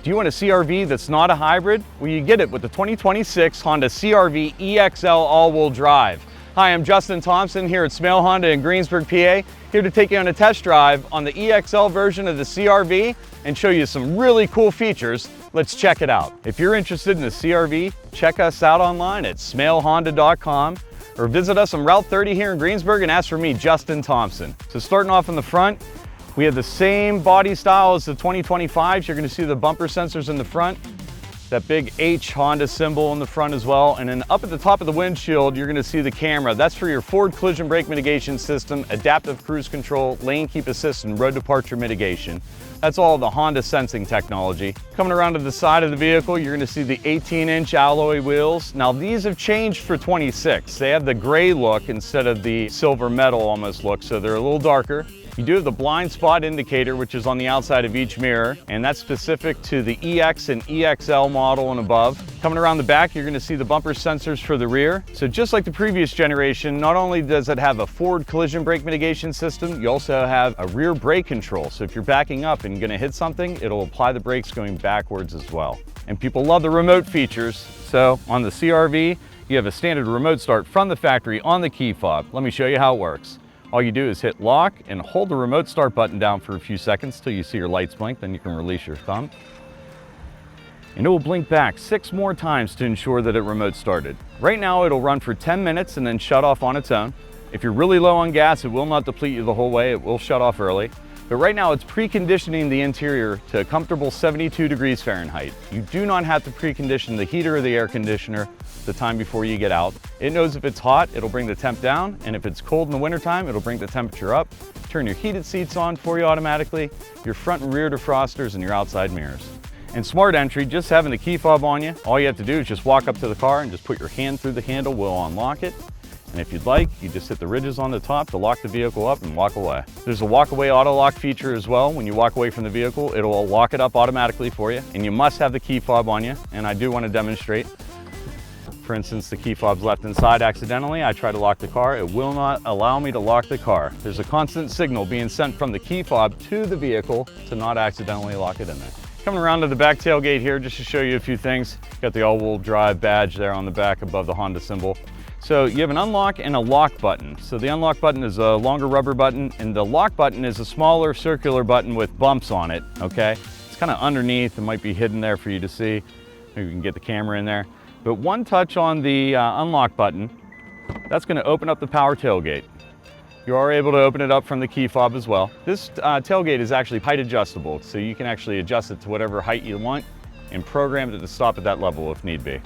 Do you want a CR-V that's not a hybrid? Well, you get it with the 2026 Honda CR-V EX-L all-wheel drive. Hi, I'm Justin Thompson here at Smail Honda in Greensburg, PA, here to take you on a test drive on the EX-L version of the CR-V and show you some really cool features. Let's check it out. If you're interested in the CR-V, check us out online at smailhonda.com or visit us on Route 30 here in Greensburg and ask for me, Justin Thompson. So starting off in the front, we have the same body style as the 2025s. You're going to see the bumper sensors in the front, that big H Honda symbol in the front as well. And then up at the top of the windshield, you're going to see the camera. That's for your forward collision brake mitigation system, adaptive cruise control, lane keep assist, and road departure mitigation. That's all the Honda sensing technology. Coming around to the side of the vehicle, you're going to see the 18-inch alloy wheels. Now these have changed for 26. They have the gray look instead of the silver metal almost look, so they're a little darker. You do have the blind spot indicator, which is on the outside of each mirror, and that's specific to the EX and EXL model and above. Coming around the back, you're going to see the bumper sensors for the rear. So just like the previous generation, not only does it have a forward collision brake mitigation system, you also have a rear brake control. So if you're backing up and going to hit something, it'll apply the brakes going backwards as well. And people love the remote features. So on the CR-V, you have a standard remote start from the factory on the key fob. Let me show you how it works. All you do is hit lock and hold the remote start button down for a few seconds till you see your lights blink, then you can release your thumb. And it will blink back 6 more times to ensure that it remote started. Right now it'll run for 10 minutes and then shut off on its own. If you're really low on gas, it will not deplete you the whole way, it will shut off early. But right now it's preconditioning the interior to a comfortable 72 degrees Fahrenheit. You do not have to precondition the heater or the air conditioner the time before you get out. It knows if it's hot, it'll bring the temp down, and if it's cold in the wintertime, it'll bring the temperature up. Turn your heated seats on for you automatically, your front and rear defrosters, and your outside mirrors. And smart entry, just having the key fob on you, all you have to do is just walk up to the car and just put your hand through the handle, we'll unlock it. And if you'd like, you just hit the ridges on the top to lock the vehicle up and walk away. There's a walk away auto lock feature as well. When you walk away from the vehicle, it'll lock it up automatically for you. And you must have the key fob on you. And I do want to demonstrate. For instance, the key fob's left inside accidentally. I try to lock the car. It will not allow me to lock the car. There's a constant signal being sent from the key fob to the vehicle to not accidentally lock it in there. Coming around to the back tailgate here, just to show you a few things. Got the all-wheel drive badge there on the back above the Honda symbol. So you have an unlock and a lock button. So the unlock button is a longer rubber button, and the lock button is a smaller circular button with bumps on it, okay? It's kind of underneath, it might be hidden there for you to see. Maybe we can get the camera in there. But one touch on the unlock button, that's gonna open up the power tailgate. You are able to open it up from the key fob as well. This tailgate is actually height adjustable, so you can actually adjust it to whatever height you want and program it to stop at that level if need be.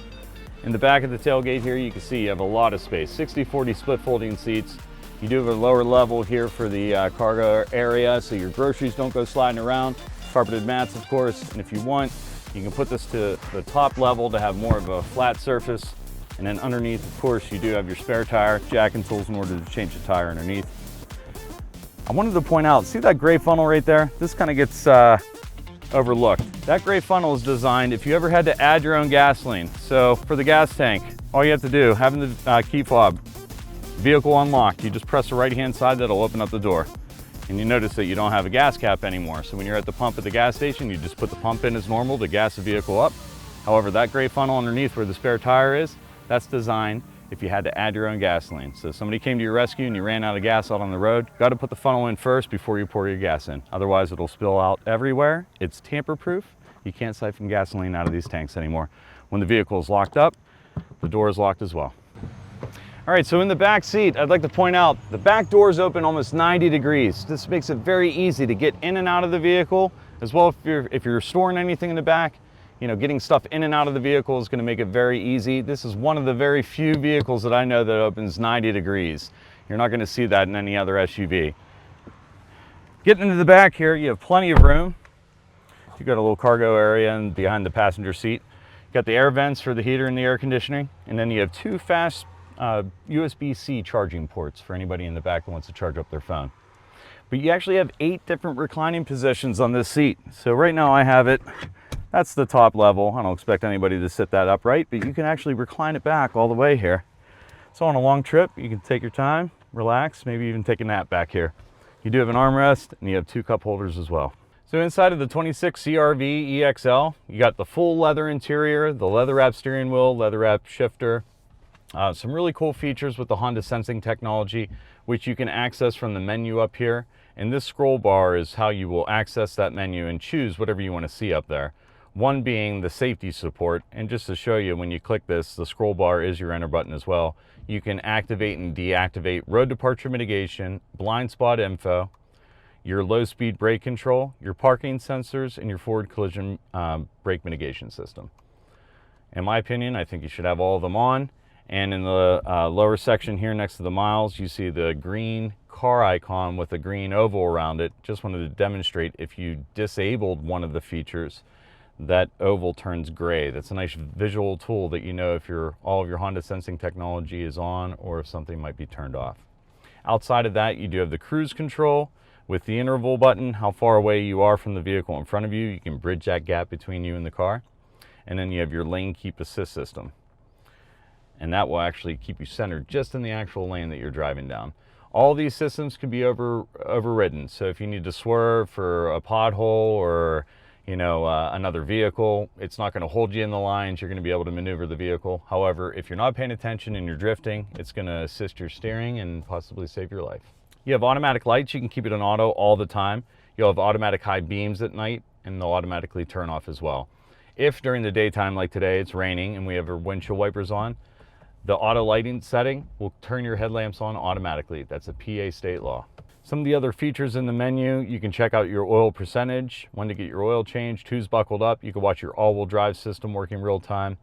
In the back of the tailgate here, you can see you have a lot of space, 60/40 split folding seats. You do have a lower level here for the cargo area, so your groceries don't go sliding around. Carpeted mats, of course, and if you want, you can put this to the top level to have more of a flat surface. And then underneath, of course, you do have your spare tire, jack and tools in order to change the tire underneath. I wanted to point out, see that gray funnel right there? This kind of gets overlooked. That gray funnel is designed if you ever had to add your own gasoline. So for the gas tank, all you have to do, having the key fob, vehicle unlocked, you just press the right-hand side, that'll open up the door. And you notice that you don't have a gas cap anymore. So when you're at the pump at the gas station, you just put the pump in as normal to gas the vehicle up. However, that gray funnel underneath where the spare tire is, that's designed if you had to add your own gasoline. So somebody came to your rescue and you ran out of gas out on the road, got to put the funnel in first before you pour your gas in. Otherwise it'll spill out everywhere. It's tamper proof. You can't siphon gasoline out of these tanks anymore. When the vehicle is locked up, the door is locked as well. All right, so in the back seat, I'd like to point out the back doors open almost 90 degrees. This makes it very easy to get in and out of the vehicle, as well if you're storing anything in the back. You know, getting stuff in and out of the vehicle is going to make it very easy. This is one of the very few vehicles that I know that opens 90 degrees. You're not going to see that in any other SUV. Getting into the back here, you have plenty of room. You've got a little cargo area and behind the passenger seat. You've got the air vents for the heater and the air conditioning. And then you have 2 fast USB-C charging ports for anybody in the back that wants to charge up their phone. But you actually have 8 different reclining positions on this seat. So right now I have it. That's the top level. I don't expect anybody to sit that upright, but you can actually recline it back all the way here. So on a long trip, you can take your time, relax, maybe even take a nap back here. You do have an armrest and you have 2 cup holders as well. So inside of the 26 CR-V EX-L, you got the full leather interior, the leather wrap steering wheel, leather wrap shifter. Some really cool features with the Honda sensing technology, which you can access from the menu up here. And this scroll bar is how you will access that menu and choose whatever you want to see up there. One being the safety support. And just to show you, when you click this, the scroll bar is your enter button as well. You can activate and deactivate road departure mitigation, blind spot info, your low speed brake control, your parking sensors, and your forward collision brake mitigation system. In my opinion, I think you should have all of them on. And in the lower section here next to the miles, you see the green car icon with a green oval around it. Just wanted to demonstrate, if you disabled one of the features, that oval turns gray. That's a nice visual tool that you know if all of your Honda sensing technology is on or if something might be turned off. Outside of that, you do have the cruise control with the interval button, how far away you are from the vehicle in front of you. You can bridge that gap between you and the car. And then you have your lane keep assist system. And that will actually keep you centered just in the actual lane that you're driving down. All these systems can be overridden. So if you need to swerve for a pothole or another vehicle, it's not going to hold you in the lines. You're going to be able to maneuver the vehicle. However, if you're not paying attention and you're drifting, it's going to assist your steering and possibly save your life. You have automatic lights. You can keep it on auto all the time. You'll have automatic high beams at night, and they'll automatically turn off as well. If during the daytime, like today, it's raining and we have our windshield wipers on, the auto lighting setting will turn your headlamps on automatically. That's a PA state law. Some of the other features in the menu, you can check out your oil percentage, when to get your oil changed, who's buckled up. You can watch your all-wheel drive system working real time.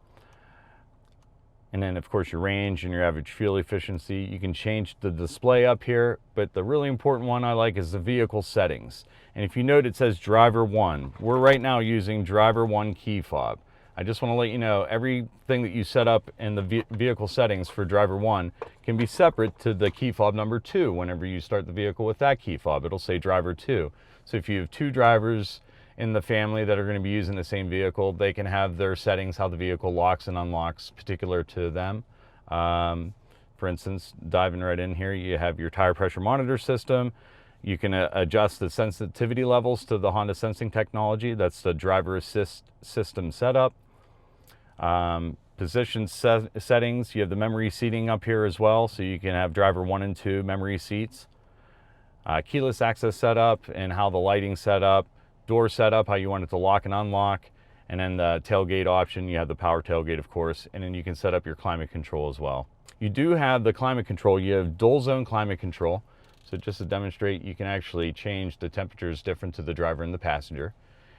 And then, of course, your range and your average fuel efficiency. You can change the display up here, but the really important one I like is the vehicle settings. And if you note, it says driver 1. We're right now using driver 1 key fob. I just want to let you know, everything that you set up in the vehicle settings for driver 1 can be separate to the key fob number 2. Whenever you start the vehicle with that key fob, it'll say driver 2. So if you have 2 drivers in the family that are going to be using the same vehicle, they can have their settings, how the vehicle locks and unlocks, particular to them. For instance, diving right in here, you have your tire pressure monitor system. You can adjust the sensitivity levels to the Honda sensing technology. That's the driver assist system setup. Position settings, you have the memory seating up here as well, so you can have driver 1 and 2 memory seats. Keyless access setup and how the lighting set up. Door setup, how you want it to lock and unlock. And then the tailgate option, you have the power tailgate, of course, and then you can set up your climate control as well. You do have the climate control. You have dual zone climate control. So just to demonstrate, you can actually change the temperatures different to the driver and the passenger.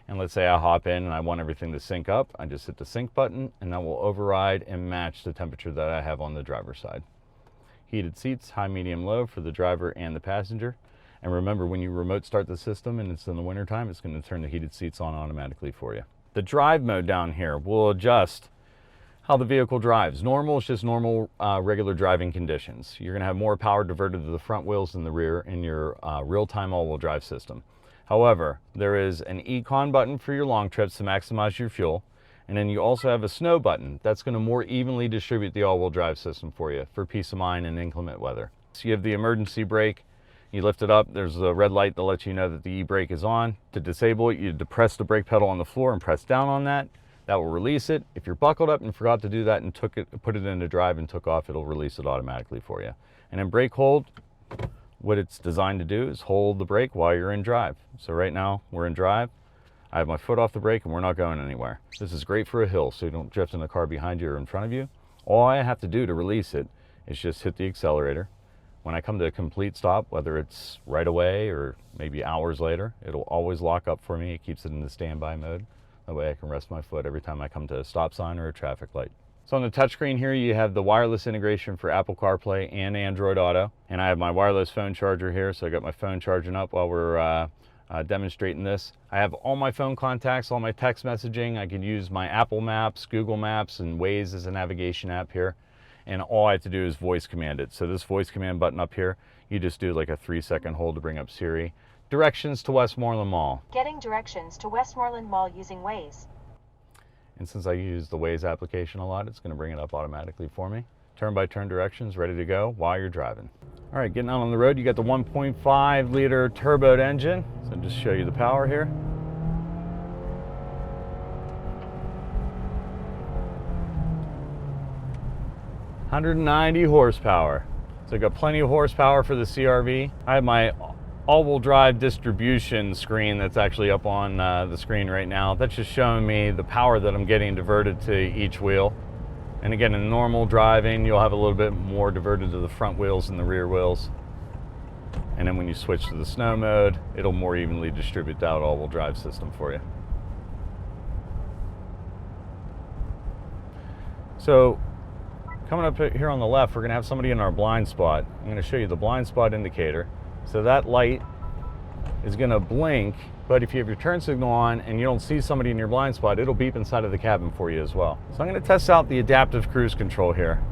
And let's say I hop in and I want everything to sync up. I just hit the sync button and that will override and match the temperature that I have on the driver's side. Heated seats, high, medium, low for the driver and the passenger. And remember, when you remote start the system and it's in the wintertime, it's going to turn the heated seats on automatically for you. The drive mode down here will adjust how the vehicle drives. Normal is just normal, regular driving conditions. You're going to have more power diverted to the front wheels than the rear in your real-time all-wheel drive system. However, there is an Econ button for your long trips to maximize your fuel. And then you also have a snow button that's going to more evenly distribute the all-wheel drive system for you for peace of mind in inclement weather. So you have the emergency brake. You lift it up, there's a red light that lets you know that the e-brake is on. To disable it, you depress the brake pedal on the floor and press down on that. That will release it. If you're buckled up and forgot to do that and put it into drive and took off, it'll release it automatically for you. And then brake hold, what it's designed to do is hold the brake while you're in drive. So right now we're in drive. I have my foot off the brake and we're not going anywhere. This is great for a hill so you don't drift in the car behind you or in front of you. All I have to do to release it is just hit the accelerator. When I come to a complete stop, whether it's right away or maybe hours later, it'll always lock up for me. It keeps it in the standby mode. That way I can rest my foot every time I come to a stop sign or a traffic light. So on the touchscreen here, you have the wireless integration for Apple CarPlay and Android Auto. And I have my wireless phone charger here, so I got my phone charging up while we're demonstrating this. I have all my phone contacts, all my text messaging. I can use my Apple Maps, Google Maps, and Waze as a navigation app here. And all I have to do is voice command it. So this voice command button up here, you just do like a 3-second hold to bring up Siri. Directions to Westmoreland Mall. Getting directions to Westmoreland Mall using Waze. And since I use the Waze application a lot, it's going to bring it up automatically for me. Turn-by-turn directions ready to go while you're driving. All right, getting out on the road, you got the 1.5 liter turbo engine. So just show you the power here. 190 horsepower. So I got plenty of horsepower for the CR-V. I have my all-wheel drive distribution screen that's actually up on the screen right now. That's just showing me the power that I'm getting diverted to each wheel. And again, in normal driving, you'll have a little bit more diverted to the front wheels and the rear wheels. And then when you switch to the snow mode, it'll more evenly distribute that all-wheel drive system for you. So coming up here on the left, we're gonna have somebody in our blind spot. I'm gonna show you the blind spot indicator. So that light is gonna blink, but if you have your turn signal on and you don't see somebody in your blind spot, it'll beep inside of the cabin for you as well. So I'm gonna test out the adaptive cruise control here.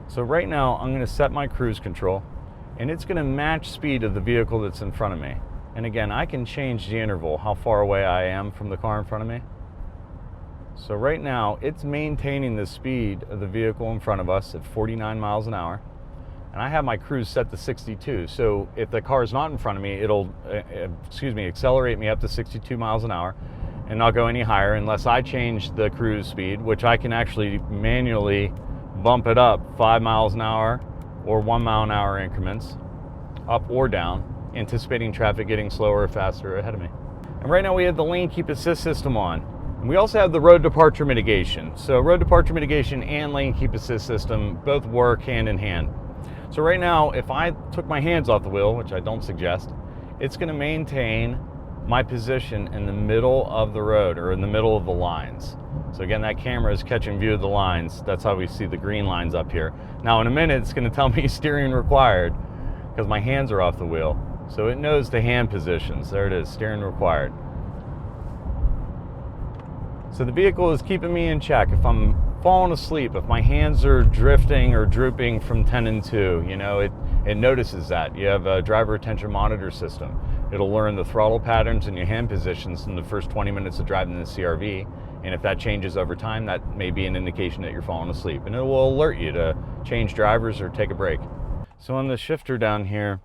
So right now, I'm gonna set my cruise control, and it's gonna match speed of the vehicle that's in front of me. And again, I can change the interval, how far away I am from the car in front of me. So right now, it's maintaining the speed of the vehicle in front of us at 49 miles an hour. And I have my cruise set to 62. So if the car is not in front of me, it'll, accelerate me up to 62 miles an hour and not go any higher unless I change the cruise speed, which I can actually manually bump it up 5 miles an hour or 1 mile an hour increments, up or down, anticipating traffic getting slower or faster ahead of me. And right now we have the lane keep assist system on. And we also have the road departure mitigation. So road departure mitigation and lane keep assist system both work hand in hand. So right now, if I took my hands off the wheel, which I don't suggest, it's gonna maintain my position in the middle of the road or in the middle of the lines. So again, that camera is catching view of the lines. That's how we see the green lines up here. Now in a minute, it's gonna tell me steering required because my hands are off the wheel. So it knows the hand positions. There it is, steering required. So the vehicle is keeping me in check. If I'm falling asleep, if my hands are drifting or drooping from 10 and 2, you know, it notices that. You have a driver attention monitor system. It'll learn the throttle patterns and your hand positions in the first 20 minutes of driving the CR-V. And if that changes over time, that may be an indication that you're falling asleep. And it will alert you to change drivers or take a break. So on the shifter down here,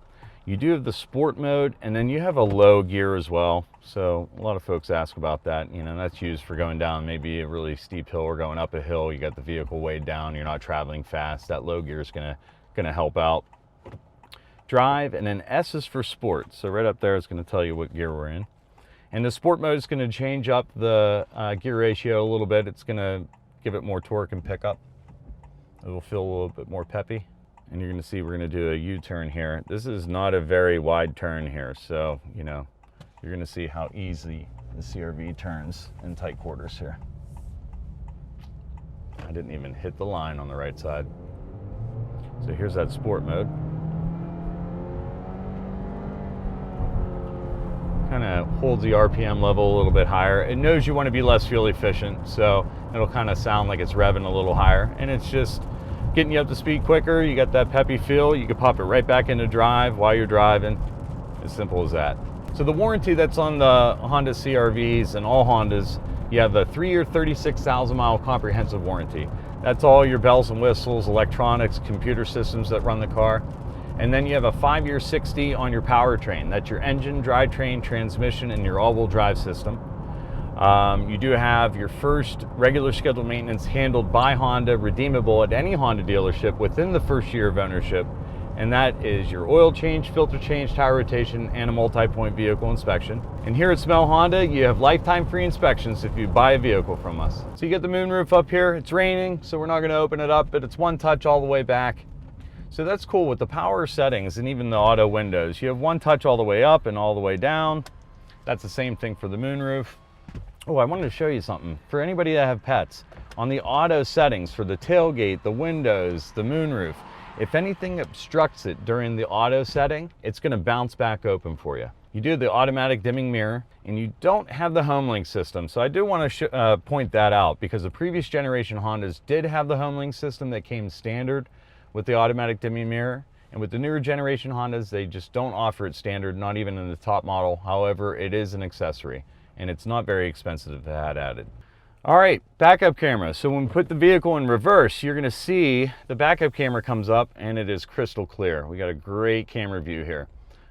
you do have the sport mode, and then you have a low gear as well. So a lot of folks ask about that. You know, that's used for going down maybe a really steep hill or going up a hill. You got the vehicle weighed down, you're not traveling fast. That low gear is gonna help out. Drive, and then S is for sport. So right up there is gonna tell you what gear we're in. And the sport mode is gonna change up the gear ratio a little bit. It's gonna give it more torque and pickup. It'll feel a little bit more peppy. And you're gonna see we're gonna do a U-turn here. This is not a very wide turn here, so, you know, you're gonna see how easy the CR-V turns in tight quarters here. I didn't even hit the line on the right side. So here's that sport mode. Kind of holds the RPM level a little bit higher. It knows you want to be less fuel efficient, so it'll kind of sound like it's revving a little higher. And it's just getting you up to speed quicker. You got that peppy feel. You can pop it right back into drive while you're driving. As simple as that. So the warranty that's on the Honda CR-Vs and all Hondas, you have a 3-year, 36,000 mile comprehensive warranty. That's all your bells and whistles, electronics, computer systems that run the car. And then you have a 5-year, 60 on your powertrain. That's your engine, drivetrain, transmission, and your all-wheel drive system. You do have your first regular scheduled maintenance handled by Honda, redeemable at any Honda dealership within the first year of ownership. And that is your oil change, filter change, tire rotation, and a multi-point vehicle inspection. And here at Smail Honda, you have lifetime free inspections if you buy a vehicle from us. So you get the moonroof up here. It's raining, so we're not gonna open it up, but it's one touch all the way back. So that's cool with the power settings and even the auto windows. You have one touch all the way up and all the way down. That's the same thing for the moonroof. Oh, I wanted to show you something. For anybody that have pets, on the auto settings for the tailgate, the windows, the moonroof, if anything obstructs it during the auto setting, it's gonna bounce back open for you. You do the automatic dimming mirror, and you don't have the HomeLink system. So I do want to point that out because the previous generation Hondas did have the HomeLink system that came standard with the automatic dimming mirror. And with the newer generation Hondas, they just don't offer it standard, not even in the top model. However, it is an accessory, and it's not very expensive to have added. All right, backup camera. So when we put the vehicle in reverse, you're gonna see the backup camera comes up and it is crystal clear. We got a great camera view here.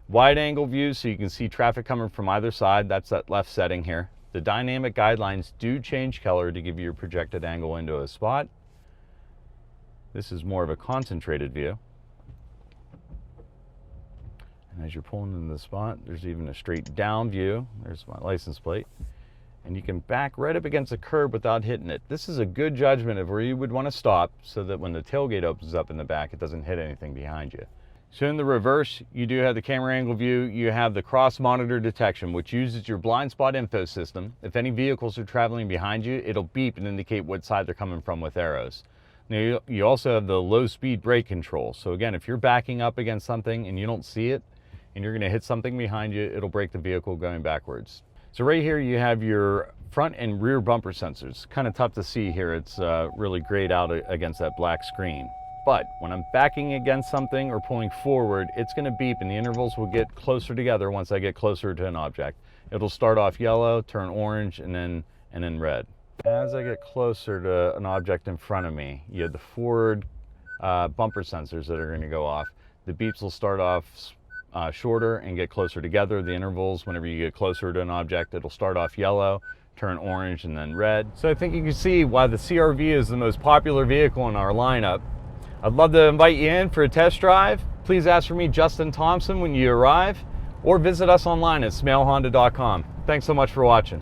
Wide angle view so you can see traffic coming from either side. That's that left setting here. The dynamic guidelines do change color to give you your projected angle into a spot. This is more of a concentrated view. And as you're pulling into the spot, there's even a straight down view. There's my license plate. And you can back right up against the curb without hitting it. This is a good judgment of where you would want to stop so that when the tailgate opens up in the back, it doesn't hit anything behind you. So in the reverse, you do have the camera angle view. You have the cross monitor detection, which uses your blind spot info system. If any vehicles are traveling behind you, it'll beep and indicate what side they're coming from with arrows. Now you also have the low speed brake control. So again, if you're backing up against something and you don't see it, and you're gonna hit something behind you, it'll brake the vehicle going backwards. So right here you have your front and rear bumper sensors. Kind of tough to see here. It's really grayed out against that black screen. But when I'm backing against something or pulling forward, it's gonna beep and the intervals will get closer together once I get closer to an object. It'll start off yellow, turn orange, and then red. As I get closer to an object in front of me, you have the forward bumper sensors that are gonna go off. The beeps will start off shorter and get closer together. The intervals, whenever you get closer to an object, it'll start off yellow, turn orange, and then red. So I think you can see why the CR-V is the most popular vehicle in our lineup. I'd love to invite you in for a test drive. Please ask for me, Justin Thompson, when you arrive, or visit us online at smailhonda.com. Thanks so much for watching.